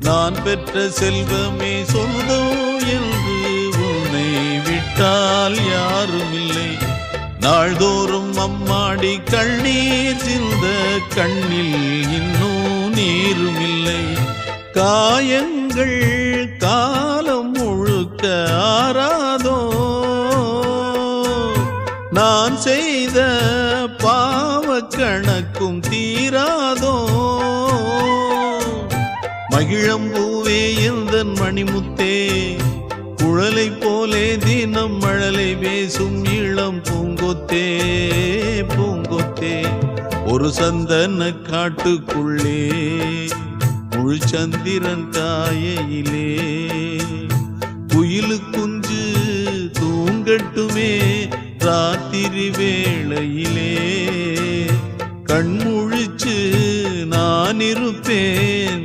நான் பெற்ற செல்வமே சொந்தம் என்று உன்னை விட்டால் யாரும் இல்லை. நாள்தோறும் அம்மாடி கண்ணீர் சிந்த கண்ணில் இன்னும் நீரும் இல்லை. காயங்கள் காலம் முழுக்க ஆறாதோ, நான் செய்த பாவ கணக்கும் தீராதோ. மகிழம்பூவே எந்தன் மணிமுத்தே, குழலை போலே தினம் மழலை பேசும் இளம் பூங்கொத்தே பூங்கொத்தே. ஒரு சந்தன காட்டுக்குள்ளே முழு சந்திரன் காயையிலே குயிலு குஞ்சு தூங்கட்டுமே ராத்திரி வேளையிலே. கண்முழிச்சு நான் இருப்பேன்.